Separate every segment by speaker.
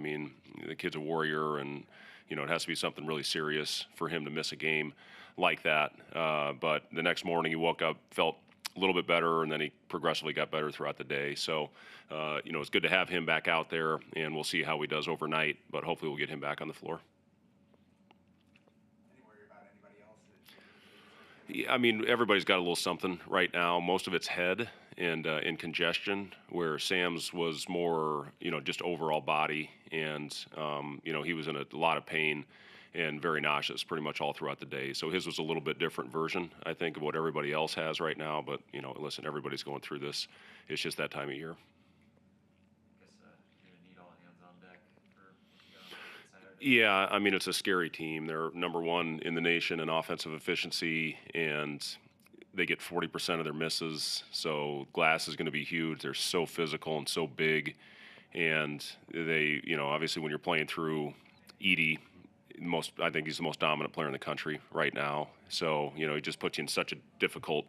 Speaker 1: mean, the kid's a warrior, and it has to be something really serious for him to miss a game like that. But the next morning he woke up, felt a little bit better, and then he progressively got better throughout the day. So, it's good to have him back out there, and we'll see how he does overnight, but hopefully we'll get him back on the floor. Yeah, I mean, everybody's got a little something right now. Most of it's head and in congestion, where Sam's was more, just overall body. And, he was in a lot of pain and very nauseous pretty much all throughout the day. So his was a little bit different version, I think, of what everybody else has right now. But, listen, everybody's going through this. It's just that time of year. Yeah, I mean, it's a scary team. They're number one in the nation in offensive efficiency, and they get 40% of their misses. So glass is going to be huge. They're so physical and so big. And they, obviously when you're playing through Edey, I think he's the most dominant player in the country right now. So, he just puts you in such a difficult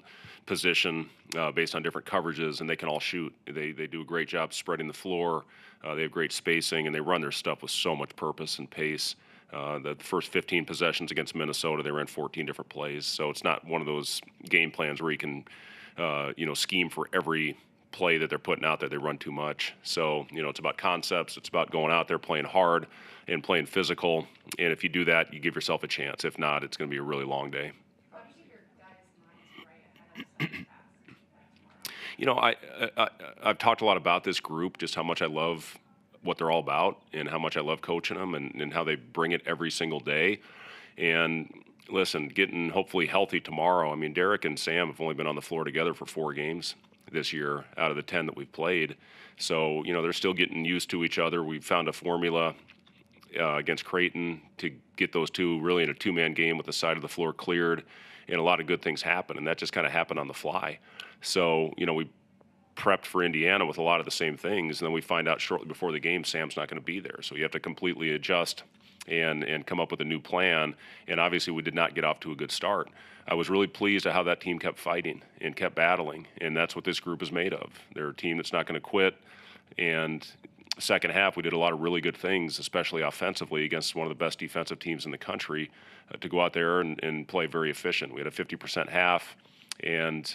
Speaker 1: position based on different coverages, and they can all shoot. They do a great job spreading the floor. They have great spacing, and they run their stuff with so much purpose and pace. The first 15 possessions against Minnesota, they ran 14 different plays. So it's not one of those game plans where you can, scheme for every play that they're putting out there. They run too much. So, it's about concepts. It's about going out there, playing hard and playing physical. And if you do that, you give yourself a chance. If not, it's going to be a really long day. I've talked a lot about this group, just how much I love what they're all about and how much I love coaching them and how they bring it every single day. And listen, getting hopefully healthy tomorrow. I mean, Derek and Sam have only been on the floor together for 4 games this year out of the 10 that we've played. So, they're still getting used to each other. We've found a formula against Creighton to get those two really in a 2-man game with the side of the floor cleared, and a lot of good things happen, and that just kind of happened on the fly. So, we prepped for Indiana with a lot of the same things, and then we find out shortly before the game Sam's not going to be there. So you have to completely adjust and come up with a new plan, and obviously we did not get off to a good start. I was really pleased at how that team kept fighting and kept battling, and that's what this group is made of. They're a team that's not going to quit, and second half we did a lot of really good things, especially offensively against one of the best defensive teams in the country, to go out there and play very efficient. We had a 50% half and,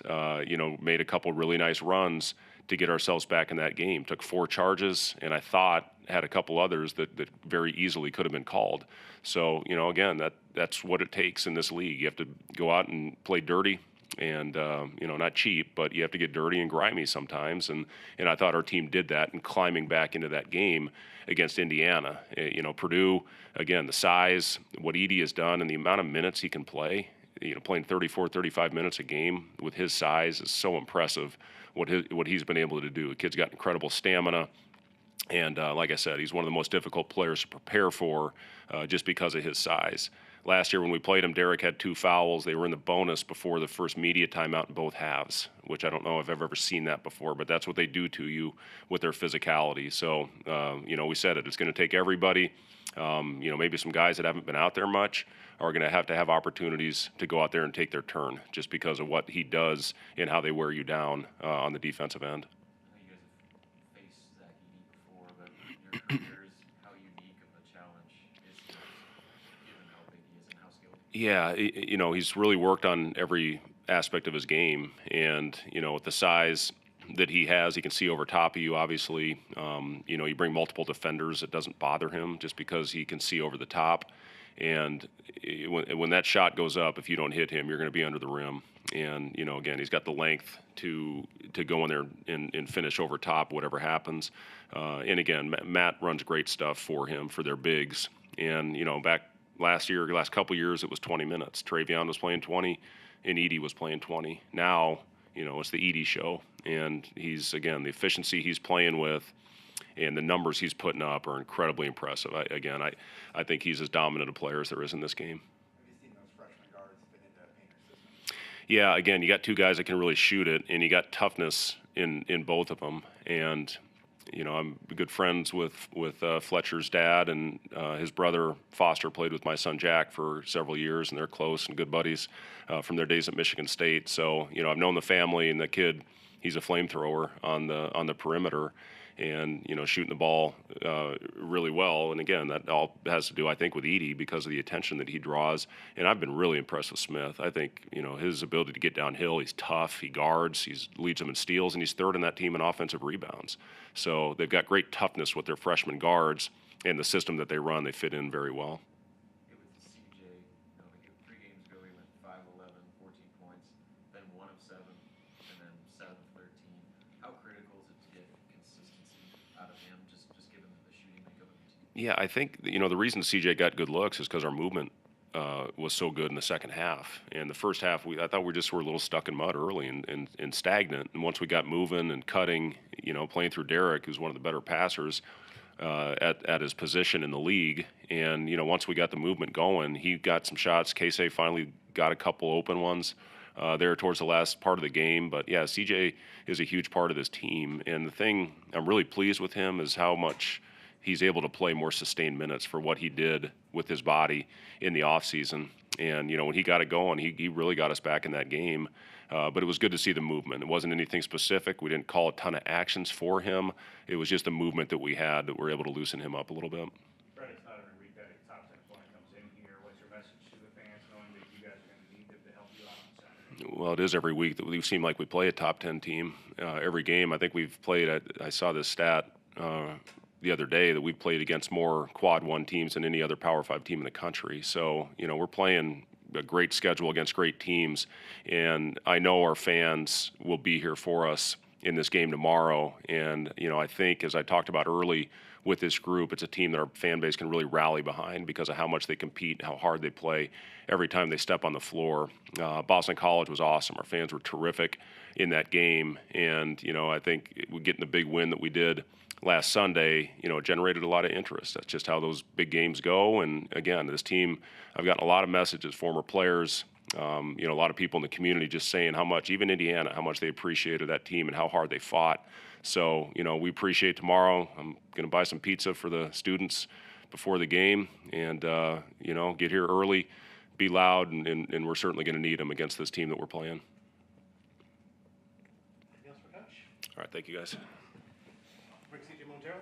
Speaker 1: made a couple really nice runs to get ourselves back in that game. Took 4 charges, and I thought had a couple others that very easily could have been called. So, again, that's what it takes in this league. You have to go out and play dirty and, not cheap, but you have to get dirty and grimy sometimes. And I thought our team did that in climbing back into that game against Indiana. Purdue, again, the size, what Edey has done and the amount of minutes he can play, playing 34, 35 minutes a game with his size is so impressive what he's been able to do. The kid's got incredible stamina. And like I said, he's one of the most difficult players to prepare for just because of his size. Last year when we played him, Derek had 2 fouls. They were in the bonus before the first media timeout in both halves, which I don't know if I've ever seen that before, but that's what they do to you with their physicality. So, we said it. It's going to take everybody. Maybe some guys that haven't been out there much are going to have opportunities to go out there and take their turn just because of what he does and how they wear you down on the defensive end. Yeah, he's really worked on every aspect of his game, and with the size that he has, he can see over top of you. Obviously, you bring multiple defenders, it doesn't bother him just because he can see over the top. And when that shot goes up, if you don't hit him, you're going to be under the rim. And again, he's got the length to go in there and finish over top, whatever happens. And again, Matt runs great stuff for him for their bigs. And back last couple years, it was 20 minutes. Travion was playing 20, and Edey was playing 20. Now, it's the Edey show, and he's, again, the efficiency he's playing with and the numbers he's putting up are incredibly impressive. I think he's as dominant a player as there is in this game.
Speaker 2: Have you seen those freshman guards fit into Painter's system?
Speaker 1: Yeah, again, you got 2 guys that can really shoot it, and you got toughness in both of them. And I'm good friends with Fletcher's dad, and his brother Foster played with my son Jack for several years, and they're close and good buddies from their days at Michigan State. So I've known the family, and the kid, he's a flamethrower on the perimeter. and shooting the ball really well. And again, that all has to do, I think, with Edey because of the attention that he draws. And I've been really impressed with Smith. I think his ability to get downhill. He's tough. He guards. He leads them in steals, and he's third in that team in offensive rebounds. So they've got great toughness with their freshman guards, and the system that they run, they fit in very well.
Speaker 3: It was CJ. Like 3 games ago, he went 5-11, 14 points, then 1 of 7, and then 7 of 13. How critical is it to get consistency out of him, just given the shooting makeup of your team?
Speaker 1: Yeah, I think the reason CJ got good looks is because our movement was so good in the second half. And the first half, I thought we just were a little stuck in mud early and stagnant. And once we got moving and cutting, playing through Derek, who's one of the better passers at his position in the league. And once we got the movement going, he got some shots. Casey finally got a couple open ones there towards the last part of the game. But yeah, CJ is a huge part of this team. And the thing I'm really pleased with him is how much he's able to play more sustained minutes for what he did with his body in the offseason. And, when he got it going, he really got us back in that game. But it was good to see the movement. It wasn't anything specific. We didn't call a ton of actions for him. It was just the movement that we had that were able to loosen him up a little bit.
Speaker 2: Fred, it's not every week that a top 10 player comes in here. What's your message to the fans, knowing that you guys are going to need them to help you out on Saturday?
Speaker 1: Well, it is every week that we seem like we play a top 10 team every game. I think we've played, I saw this stat the other day that we've played against more quad 1 teams than any other Power 5 team in the country. So, we're playing a great schedule against great teams, and I know our fans will be here for us in this game tomorrow. And, I think, as I talked about early with this group, it's a team that our fan base can really rally behind because of how much they compete, how hard they play every time they step on the floor. Boston College was awesome. Our fans were terrific in that game. And, I think getting the big win that we did last Sunday, it generated a lot of interest. That's just how those big games go. And again, this team, I've gotten a lot of messages, former players, a lot of people in the community just saying how much, even Indiana, how much they appreciated that team and how hard they fought. So, we appreciate tomorrow. I'm going to buy some pizza for the students before the game and, get here early, be loud, and we're certainly going to need them against this team that we're playing.
Speaker 2: Anything else for Coach?
Speaker 1: All right, thank you guys.
Speaker 2: Hoiberg CJ Wilcher.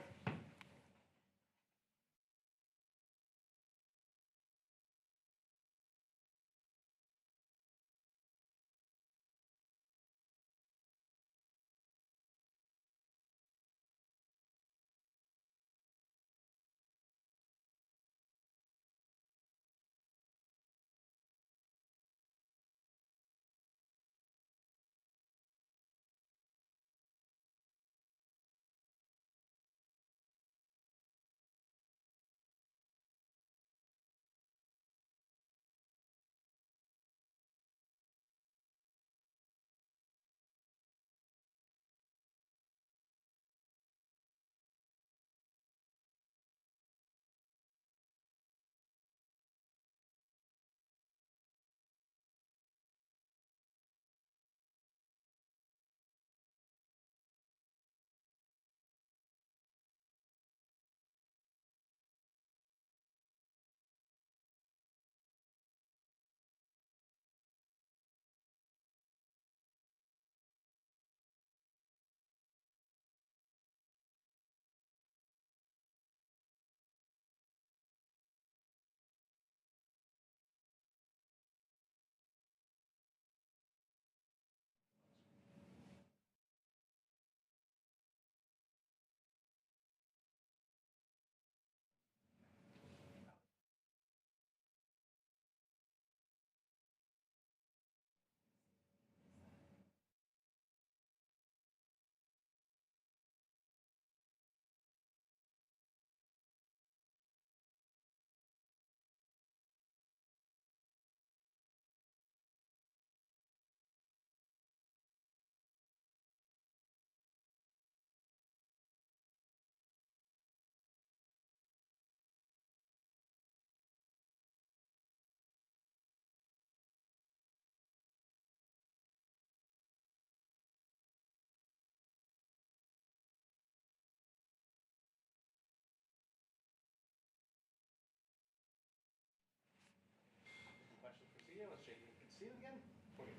Speaker 2: Questions for CJ? Let's shake it. Can see it again? Okay.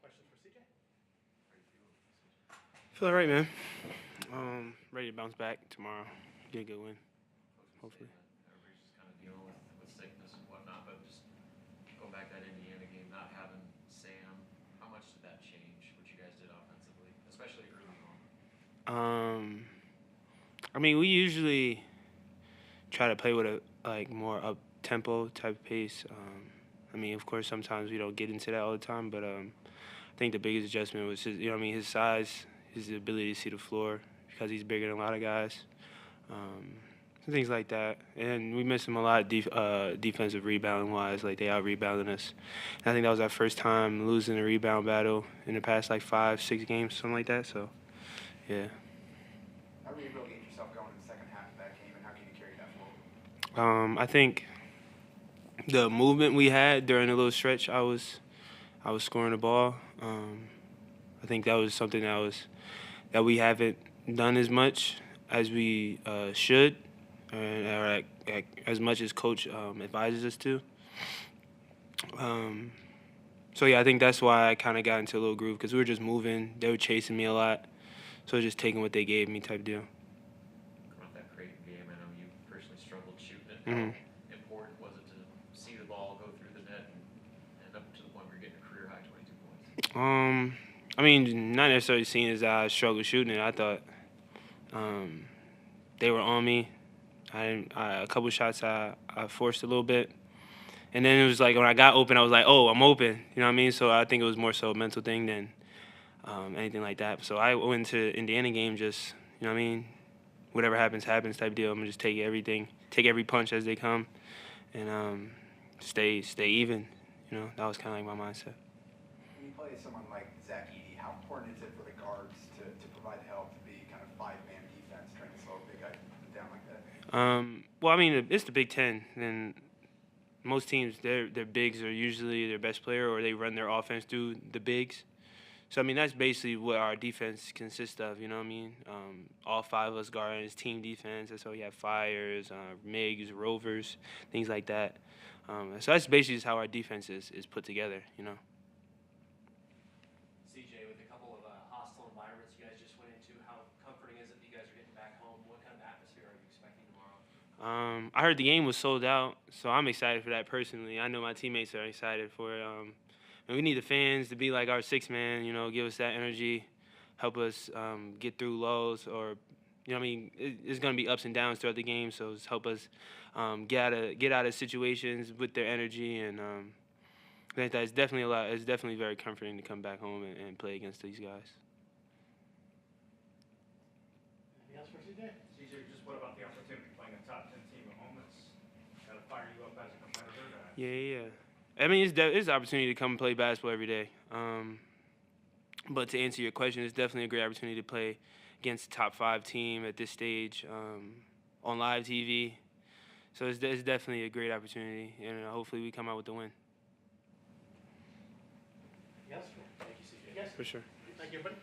Speaker 2: Questions for CJ?
Speaker 4: Feel all right, man. Ready to bounce back tomorrow. Get a good win. Hopefully.
Speaker 3: Everybody's just kind of dealing with sickness and whatnot, but just going back to that Indiana game, not having Sam, how much did that change what you guys did offensively, especially early on?
Speaker 4: I mean, we usually try to play with a more up tempo type pace. I mean, of course, sometimes we don't get into that all the time, but I think the biggest adjustment was his size, his ability to see the floor because he's bigger than a lot of guys. Things like that. And we missed him a lot defensive rebounding wise, like they out rebounding us. And I think that was our first time losing a rebound battle in the past 5-6 games, something like that. So, yeah.
Speaker 5: How were you able to get yourself going in the second half of that game, and how can you carry that forward?
Speaker 4: I think the movement we had during the little stretch, I was scoring the ball. I think that was something that we haven't done as much as we should, or as much as coach advises us to. So yeah, I think that's why I kind of got into a little groove because we were just moving. They were chasing me a lot, so just taking what they gave me type deal.
Speaker 3: Coming off that Creighton game, I know you personally struggled shooting it.
Speaker 4: Mm-hmm.
Speaker 3: How important was it to see the ball go through the net and end up to the point where you're getting a career high 22 points?
Speaker 4: I mean, not necessarily seeing as I struggled shooting it. I thought they were on me. A couple shots I forced a little bit. And then it was like when I got open, I was like, oh, I'm open. You know what I mean? So I think it was more so a mental thing than anything like that. So I went to the Indiana game just, you know what I mean? Whatever happens, happens type deal. I'm going to just take everything, take every punch as they come, and stay even. You know, that was kind of like my mindset.
Speaker 5: When you play someone like Zach Edey, how important is it for the guards to provide help, to be kind of five-man defense, trying to slow a big guy down like that?
Speaker 4: Well, I mean, it's the Big Ten, and most teams, their bigs are usually their best player, or they run their offense through the bigs. So, I mean, that's basically what our defense consists of, you know what I mean? All five of us guarding is team defense. That's why we have Fires, MIGs, Rovers, things like that. So that's basically just how our defense is put together, you know?
Speaker 6: CJ, with a couple of hostile environments you guys just went into, how comforting is it that you guys are getting back home? What kind of atmosphere are you expecting tomorrow?
Speaker 4: I heard the game was sold out, so I'm excited for that personally. I know my teammates are excited for it. And we need the fans to be like our sixth man, you know, give us that energy, help us get through lows or, you know what I mean, it's going to be ups and downs throughout the game, so just help us get out of situations with their energy. And I think that's definitely it's definitely very comforting to come back home and play against these guys.
Speaker 6: Anything else for CJ?
Speaker 2: CJ, just what about the opportunity playing a top 10 team at home? It's got to fire you up as a competitor.
Speaker 4: Yeah. I mean, it's an opportunity to come and play basketball every day. But to answer your question, it's definitely a great opportunity to play against a top 5 team at this stage on live TV. So it's definitely a great opportunity, and hopefully we come out with the win.
Speaker 6: Yes. Thank you, CJ. Yes.
Speaker 4: For sure.
Speaker 6: Thank you, everybody.